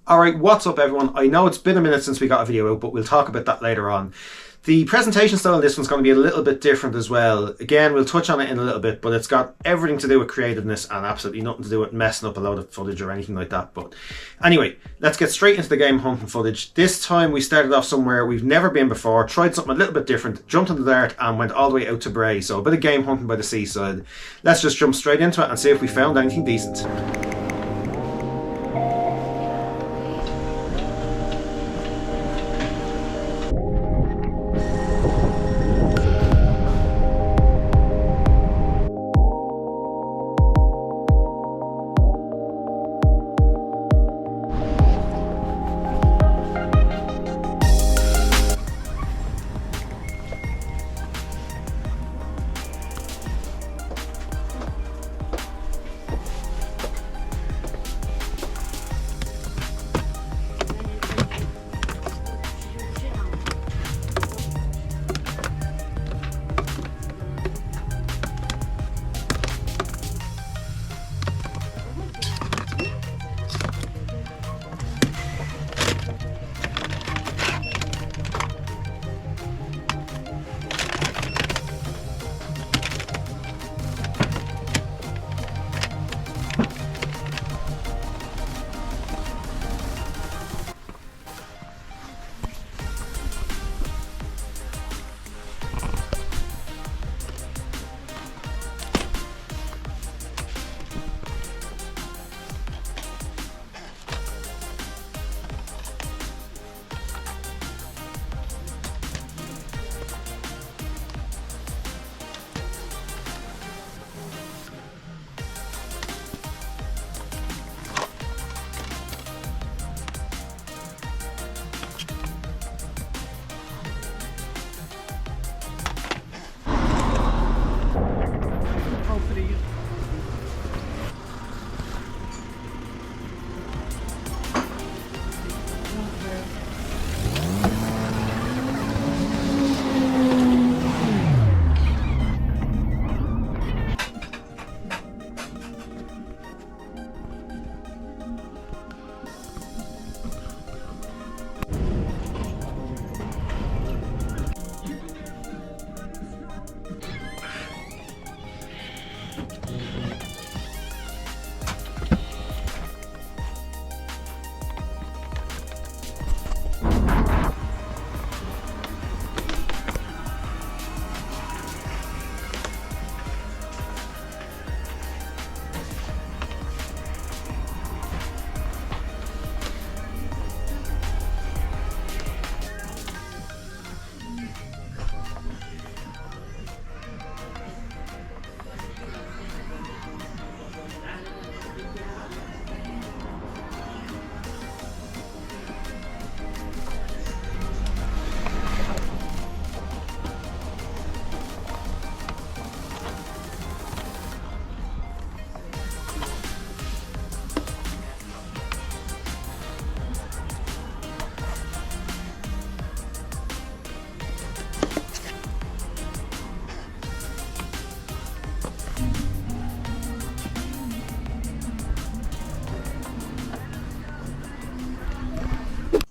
Alright, what's up everyone? I know it's been a minute since we got a video out, but we'll talk about that later on. The presentation style in this one's going to be a little bit different as well. Again, we'll touch on it in a little bit, but it's got everything to do with creativeness and absolutely nothing to do with messing up a load of footage or anything like that. But anyway, let's get straight into the game hunting footage. This time we started off somewhere we've never been before, tried something a little bit different, jumped into the dart and went all the way out to Bray. So a bit of game hunting by the seaside. Let's just jump straight into it and see if we found anything decent.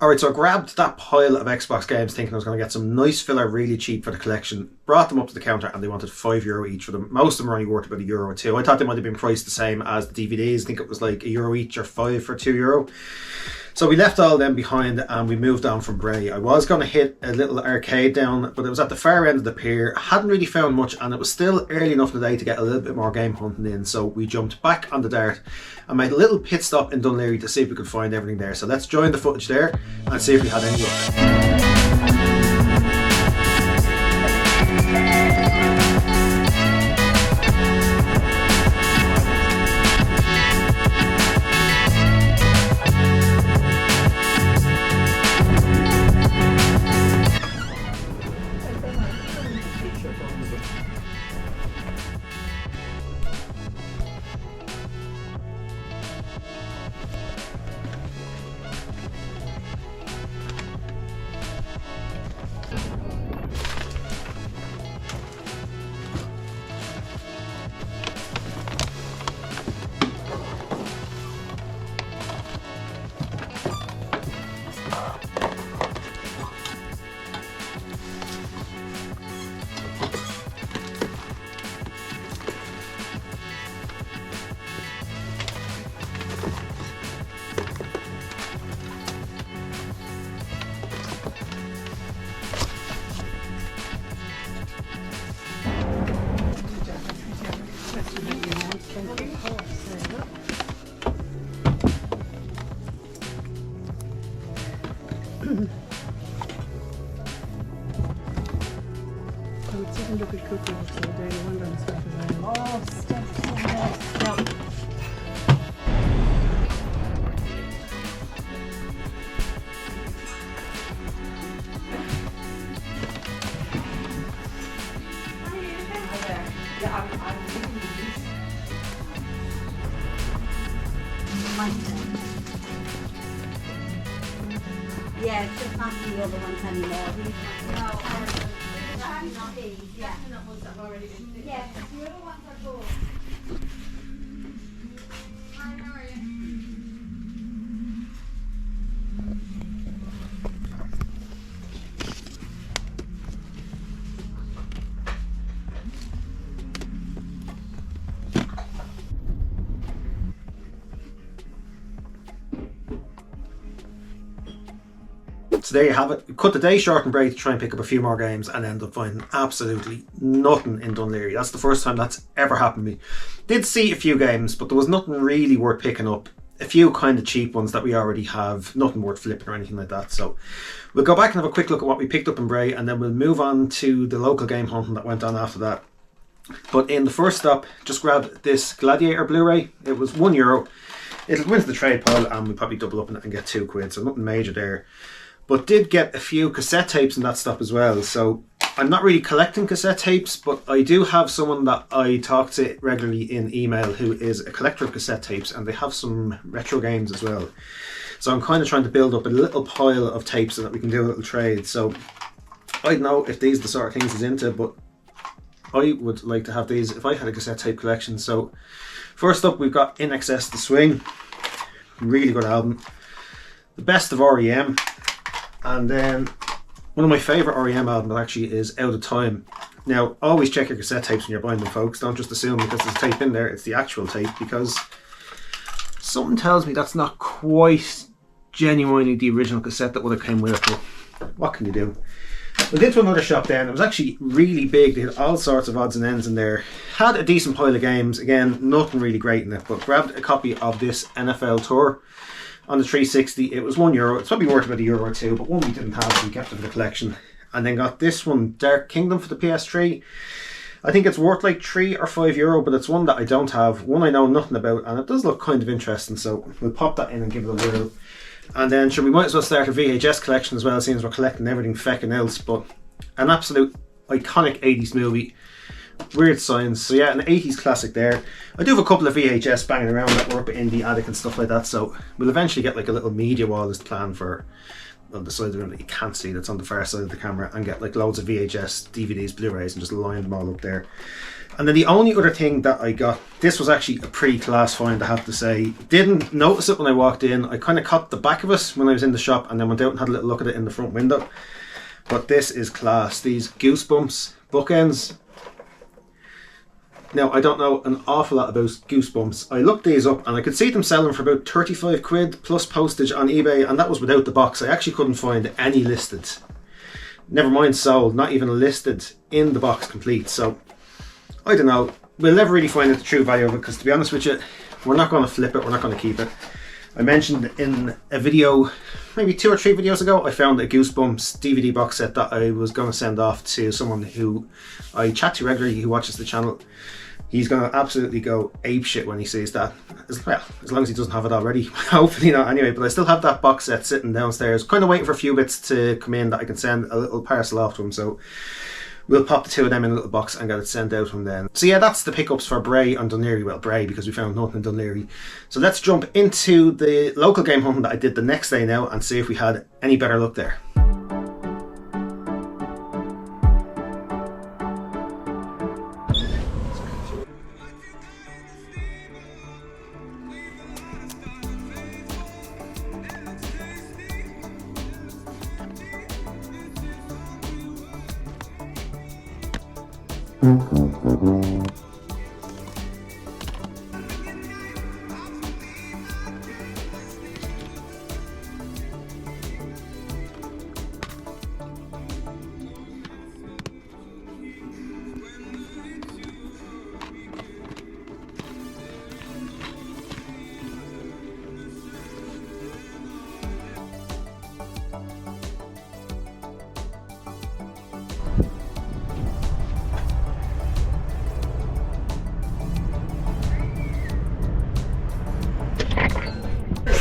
Alright, so I grabbed that pile of Xbox games thinking I was going to get some nice filler really cheap for the collection. Brought them up to the counter and they wanted €5 each for them. Most of them were only worth about €1 or €2. I thought they might have been priced the same as the DVDs. I think it was like €1 each or 5 for €2. So we left all them behind and we moved on from Bray. I was going to hit a little arcade down, but it was at the far end of the pier. I hadn't really found much and it was still early enough in the day to get a little bit more game hunting in. So we jumped back on the dart and made a little pit stop in Dunleary to see if we could find everything there. So let's join the footage there and see if we had any luck. See if you look at cooking so there you wonder and stuff as well. Oh, stuff so nice. No. Yeah, I'm thinking these. Yeah, it's just not the other ones anymore. Not these, yeah. Yeah, the other ones are good. Hi, how are you? So there you have it. Cut the day short and Bray to try and pick up a few more games and end up finding absolutely nothing in Dunleary. That's the first time that's ever happened to me. Did see a few games, but there was nothing really worth picking up. A few kind of cheap ones that we already have, nothing worth flipping or anything like that. So we'll go back and have a quick look at what we picked up in Bray, and then we'll move on to the local game hunting that went on after that. But in the first stop, just grabbed this Gladiator Blu-ray. It was €1. It'll go into the trade pile and we'll probably double up on it and get £2, so nothing major there. But did get a few cassette tapes in that stop as well. So I'm not really collecting cassette tapes, but I do have someone that I talk to regularly in email who is a collector of cassette tapes, and they have some retro games as well. So I'm kind of trying to build up a little pile of tapes so that we can do a little trade. So I don't know if these are the sort of things he's into, but I would like to have these if I had a cassette tape collection. So first up, we've got In Excess The Swing. Really good album. The Best of REM. And then one of my favourite REM albums actually is Out of Time. Now, always check your cassette tapes when you're buying them, folks. Don't just assume because there's tape in there, it's the actual tape, because something tells me that's not quite genuinely the original cassette that would have came with it. But what can you do? We did to another shop then. It was actually really big. They had all sorts of odds and ends in there. Had a decent pile of games. Again, nothing really great in it, but grabbed a copy of this NFL Tour on the 360. It was €1. It's probably worth about €1 or two, but one we didn't have, so we kept it for the collection. And then got this one, Dark Kingdom, for the PS3. I think it's worth like €3 or €5, but it's one that I don't have, one I know nothing about, and it does look kind of interesting, so we'll pop that in and give it a whirl. And then sure, we might as well start a VHS collection as well, since we're collecting everything feckin' else. But an absolute iconic 80s movie, Weird Science. So yeah, an 80s classic there. I do have a couple of VHS banging around that were up in the attic and stuff like that, so we'll eventually get like a little media wall as the plan for on the side of the room that you can't see, that's on the far side of the camera, and get like loads of VHS, DVDs, Blu-rays, and just line them all up there. And then the only other thing that I got, this was actually a pretty class find, I have to say. Didn't notice it when I walked in. I kind of caught the back of it when I was in the shop, and then went out and had a little look at it in the front window. But this is class. These Goosebumps bookends. Now, I don't know an awful lot about Goosebumps. I looked these up and I could see them selling for about £35 plus postage on eBay, and that was without the box. I actually couldn't find any listed. Never mind sold, not even listed in the box complete. So I don't know. We'll never really find out the true value of it, because to be honest with you, we're not going to flip it, we're not going to keep it. I mentioned in a video, maybe 2 or 3 videos ago, I found a Goosebumps DVD box set that I was going to send off to someone who I chat to regularly, who watches the channel. He's going to absolutely go apeshit when he sees that. As long as he doesn't have it already. Hopefully not anyway, but I still have that box set sitting downstairs. Kind of waiting for a few bits to come in that I can send a little parcel off to him. So we'll pop the 2 of them in a little box and get it sent out from then. So yeah, that's the pickups for Bray and Dunleary. Well, Bray, because we found nothing in Dunleary. So let's jump into the local game hunting that I did the next day now and see if we had any better luck there.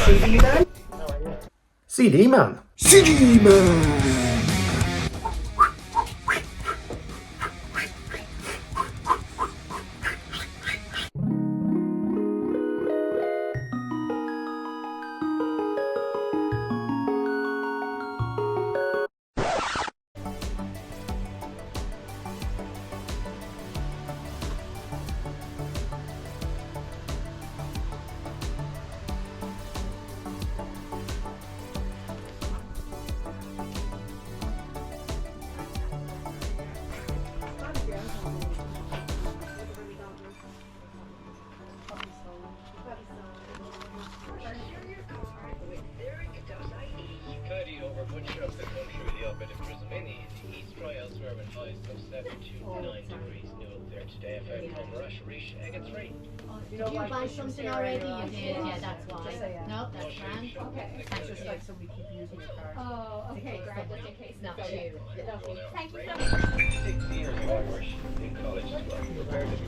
CD then? CD man. CD man. Did you buy something already? You did, yeah, that's why. No, that's grand. Okay. It's just like somebody keep using your card. Oh, okay, great, just in case. Not you. Thank you so much. 6 years Irish in college as well. Prepared to be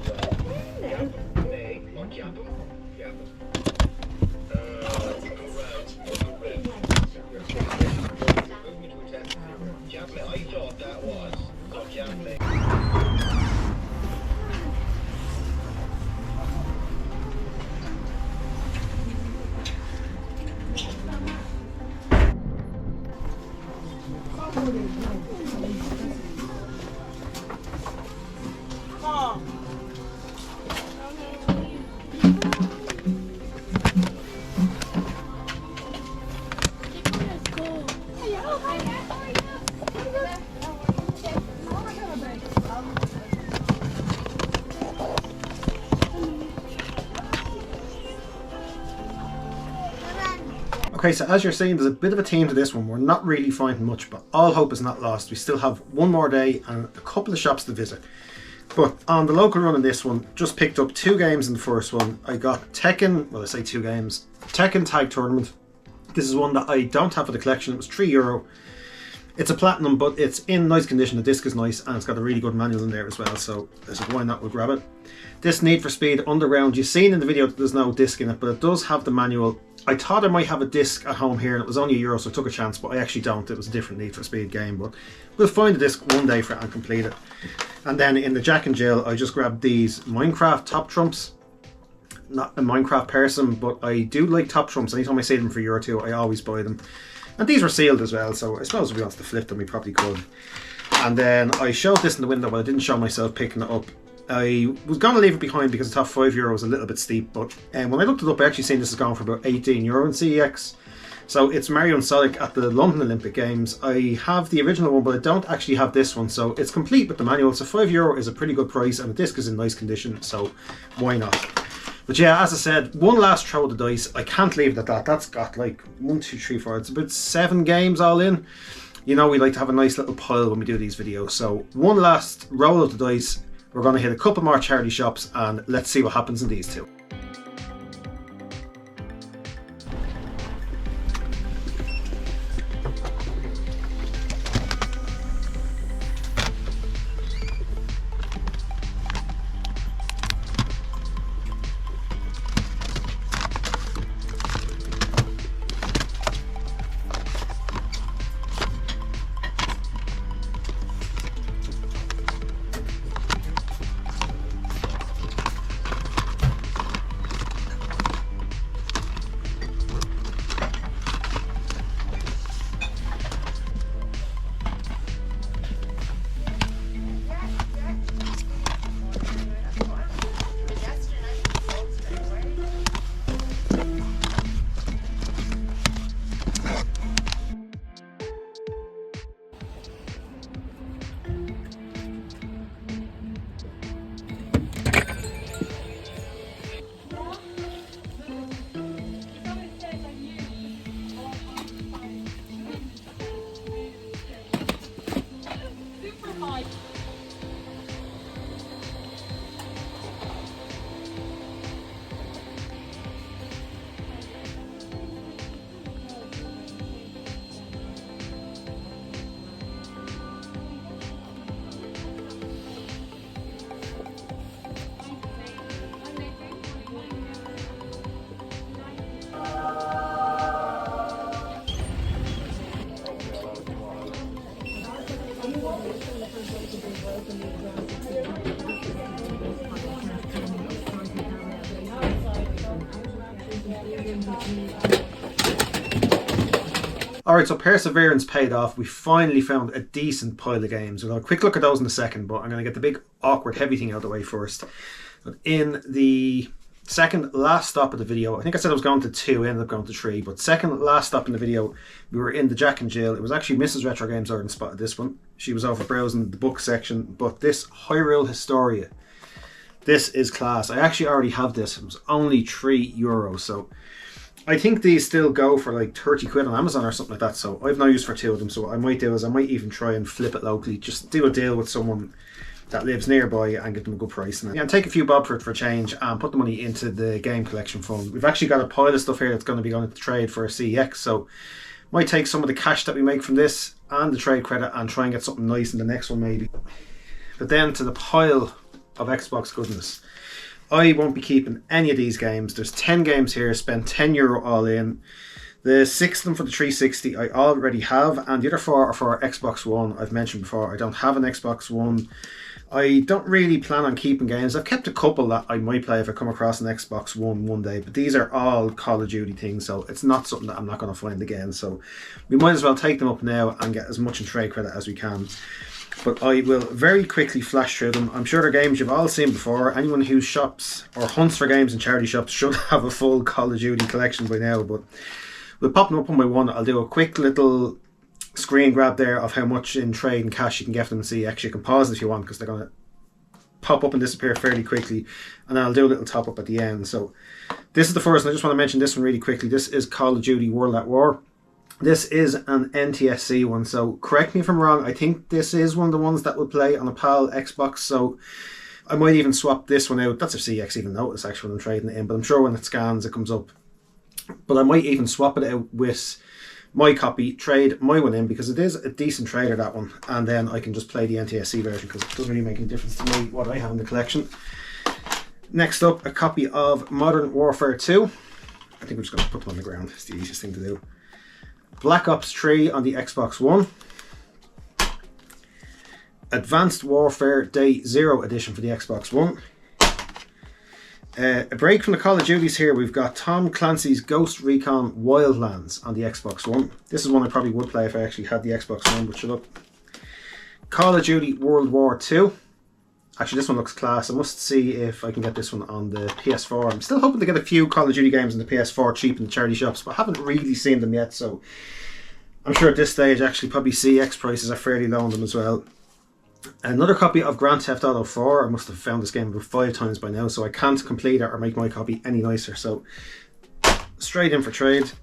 well. May, or Japan? Japan. I thought that was. So Japan. Okay, so as you're saying, there's a bit of a theme to this one. We're not really finding much, but all hope is not lost. We still have one more day and a couple of shops to visit. But on the local run in this one, just picked up 2 games in the first one. I got Tekken, well I say 2 games, Tekken Tag Tournament. This is one that I don't have for the collection. It was €3. It's a platinum, but it's in nice condition. The disc is nice and it's got a really good manual in there as well. So I said, why not? We'll grab it. This Need for Speed Underground, you've seen in the video that there's no disc in it, but it does have the manual. I thought I might have a disc at home here and it was only €1, so I took a chance, but I actually don't. It was a different Need for Speed game, but we'll find a disc one day for it and complete it. And then in the Jack and Jill, I just grabbed these Minecraft Top Trumps. Not a Minecraft person, but I do like Top Trumps. Anytime I see them for €1 or €2, I always buy them. And these were sealed as well, so I suppose if we wanted to flip them, we probably could. And then I showed this in the window, but I didn't show myself picking it up. I was going to leave it behind because I thought €5 was a little bit steep, but when I looked it up, I actually seen this is going for about €18 in CEX. So it's Mario and Sonic at the London Olympic Games. I have the original one, but I don't actually have this one, so it's complete with the manual. So €5 is a pretty good price, and the disc is in nice condition, so why not? But yeah, as I said, one last throw of the dice. I can't leave it at that. That's got like 1, 2, 3, 4. It's about 7 games all in. You know, we like to have a nice little pile when we do these videos. So one last roll of the dice. We're going to hit a couple more charity shops and let's see what happens in these 2. Alright, so perseverance paid off. We finally found a decent pile of games. We'll have a quick look at those in a second, but I'm going to get the big awkward heavy thing out of the way first. But in the second last stop of the video, I think I said I was going to 2, ended up going to 3, but second last stop in the video, we were in the Jack and Jill. It was actually Mrs. Retro Games Ireland spotted this one. She was over browsing the book section, but this Hyrule Historia, this is class. I actually already have this. It was only €3, so I think these still go for like 30 quid on Amazon or something like that, so I've no use for 2 of them. So what I might do is I might even try and flip it locally, just do a deal with someone that lives nearby and get them a good price, and take a few bob for it for a change and put the money into the game collection fund. We've actually got a pile of stuff here that's going to be going to trade for a CEX, so might take some of the cash that we make from this and the trade credit and try and get something nice in the next one maybe. But then to the pile of Xbox goodness. I won't be keeping any of these games. There's 10 games here, spent €10 all in. The 6 of them for the 360 I already have, and the other 4 are for Xbox One. I've mentioned before, I don't have an Xbox One. I don't really plan on keeping games. I've kept a couple that I might play if I come across an Xbox one day, but these are all Call of Duty things, so it's not something that I'm not going to find again. So we might as well take them up now and get as much in trade credit as we can. But I will very quickly flash through them. I'm sure they're games you've all seen before. Anyone who shops or hunts for games in charity shops should have a full Call of Duty collection by now, but we'll pop them up one by one. I'll do a quick little screen grab there of how much in trade and cash you can get from them and see. Actually, you can pause if you want because they're going to pop up and disappear fairly quickly, and then I'll do a little top up at the end. So this is the first, and I just want to mention this one really quickly. This is Call of Duty World at War. This is an NTSC one, so correct me if I'm wrong. I think this is one of the ones that would play on a PAL Xbox, so I might even swap this one out. That's a CX even notice actually when I'm trading it in, but I'm sure when it scans it comes up. But I might even swap it out with my copy, trade my one in, because it is a decent trader, that one, and then I can just play the NTSC version because it doesn't really make any difference to me what I have in the collection. Next up, a copy of Modern Warfare 2. I think we're just going to put them on the ground. It's the easiest thing to do. Black Ops 3 on the Xbox One. Advanced Warfare Day 0 edition for the Xbox One. A break from the Call of Duties here. We've got Tom Clancy's Ghost Recon Wildlands on the Xbox One. This is one I probably would play if I actually had the Xbox One, but shut up. Call of Duty World War 2. Actually, this one looks class. I must see if I can get this one on the PS4. I'm still hoping to get a few Call of Duty games on the PS4 cheap in the charity shops, but I haven't really seen them yet, so I'm sure at this stage actually probably CX prices are fairly low on them as well. Another copy of Grand Theft Auto 4. I must have found this game about 5 times by now, so I can't complete it or make my copy any nicer, so straight in for trade.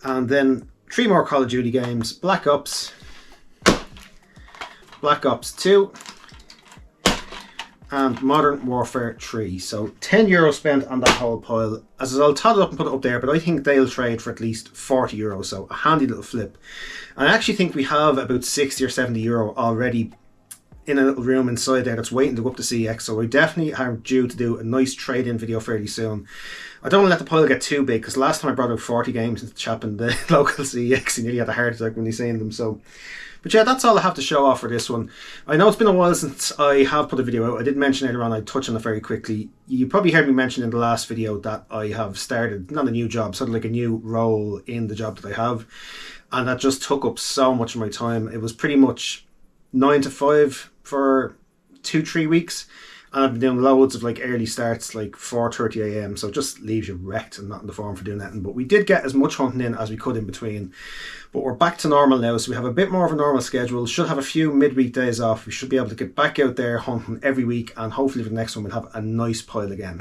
And then 3 more Call of Duty games. Black Ops, Black Ops 2, and Modern Warfare 3. So €10 spent on that whole pile. As I'll tot it up and put it up there, but I think they'll trade for at least €40, so a handy little flip. And I actually think we have about €60 or €70 already in a little room inside there that's waiting to go up to CX, so we definitely are due to do a nice trade-in video fairly soon. I don't want to let the pile get too big, because last time I brought out 40 games into the chap in the local CX, he nearly had a heart attack when he's seeing them. So, but yeah, that's all I have to show off for this one. I know it's been a while since I have put a video out. I did mention earlier on, I'd touch on it very quickly. You probably heard me mention in the last video that I have started, not a new job, sort of like a new role in the job that I have, and that just took up so much of my time. It was pretty much 9 to 5 for 2-3 weeks, and I've been doing loads of like early starts, like 4:30 AM, so it just leaves you wrecked and not in the form for doing anything. But we did get as much hunting in as we could in between, but we're back to normal now, so we have a bit more of a normal schedule. Should have a few midweek days off. We should be able to get back out there hunting every week, and hopefully for the next one we'll have a nice pile again.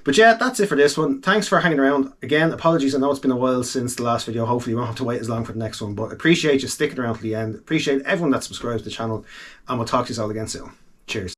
But yeah, that's it for this one. Thanks for hanging around. Again, apologies, I know it's been a while since the last video. Hopefully you won't have to wait as long for the next one, but appreciate you sticking around to the end. Appreciate everyone that subscribes to the channel, and we'll talk to you all again soon. Cheers.